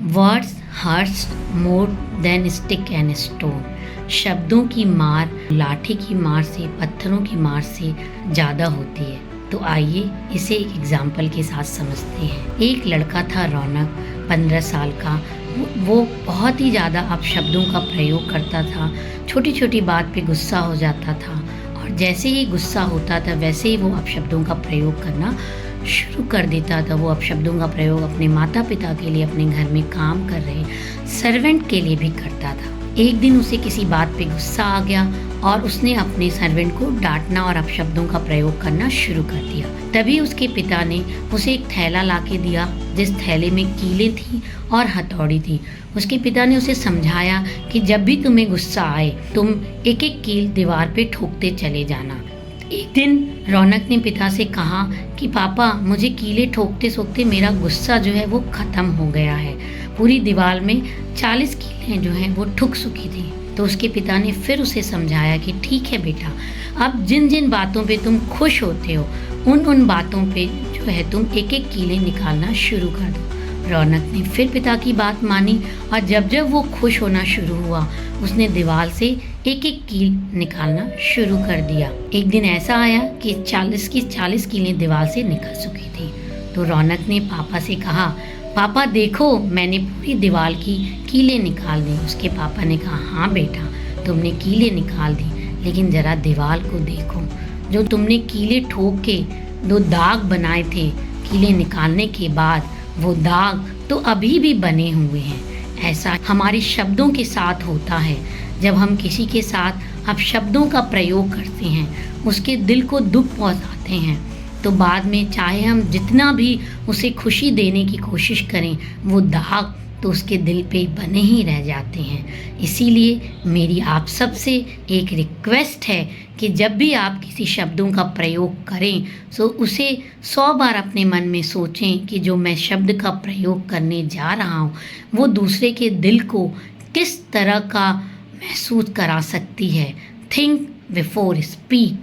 Words hurts more than stick and stone. शब्दों की मार लाठी की मार से, पत्थरों की मार से ज़्यादा होती है। तो आइए इसे एक एग्जाम्पल के साथ समझते हैं। एक लड़का था रौनक, 15 साल का। वो बहुत ही ज़्यादा अपशब्दों का प्रयोग करता था। छोटी छोटी बात पे गुस्सा हो जाता था और जैसे ही गुस्सा होता था वैसे ही वो अपशब्दों का प्रयोग करना शुरू कर देता था। वो अपशब्दों का प्रयोग अपने माता पिता के लिए, अपने घर में काम कर रहे सर्वेंट के लिए भी करता था। एक दिन उसे किसी बात पे गुस्सा आ गया और उसने अपने सर्वेंट को डांटना और अपशब्दों का प्रयोग करना शुरू कर दिया। तभी उसके पिता ने उसे एक थैला ला के दिया जिस थैले में कीलें थी और हथौड़ी थी। उसके पिता ने उसे समझाया कि जब भी तुम्हें गुस्सा आए तुम एक एक कील दीवार पे ठोकते चले जाना। एक दिन रौनक ने पिता से कहा कि पापा, मुझे कीले ठोकते ठोकते मेरा गुस्सा जो है वो ख़त्म हो गया है। पूरी दीवार में 40 कीलें जो हैं वो ठुक चुकी थी। तो उसके पिता ने फिर उसे समझाया कि ठीक है बेटा, अब जिन जिन बातों पे तुम खुश होते हो उन उन बातों पे जो है तुम एक एक कीलें निकालना शुरू कर दो। रौनक ने फिर पिता की बात मानी और जब जब वो खुश होना शुरू हुआ उसने दीवार से एक एक कील निकालना शुरू कर दिया। एक दिन ऐसा आया कि 40 की 40 कीलें दीवार से निकल चुकी थी। तो रौनक ने पापा से कहा, पापा देखो, मैंने पूरी दीवार की कीलें निकाल दी। उसके पापा ने कहा, हाँ बेटा, तुमने कीलें निकाल दी, लेकिन ज़रा दीवार को देखो। जो तुमने कीलें ठोक के 2 दाग बनाए थे कीलें निकालने के बाद, वो दाग तो अभी भी बने हुए हैं। ऐसा हमारे शब्दों के साथ होता है। जब हम किसी के साथ अपशब्दों का प्रयोग करते हैं, उसके दिल को दुख पहुंचाते हैं, तो बाद में चाहे हम जितना भी उसे खुशी देने की कोशिश करें, वो दाग तो उसके दिल पे बने ही रह जाते हैं। इसीलिए मेरी आप सब से एक रिक्वेस्ट है कि जब भी आप किसी शब्दों का प्रयोग करें तो उसे 100 बार अपने मन में सोचें कि जो मैं शब्द का प्रयोग करने जा रहा हूँ वो दूसरे के दिल को किस तरह का महसूस करा सकती है। Think before speak.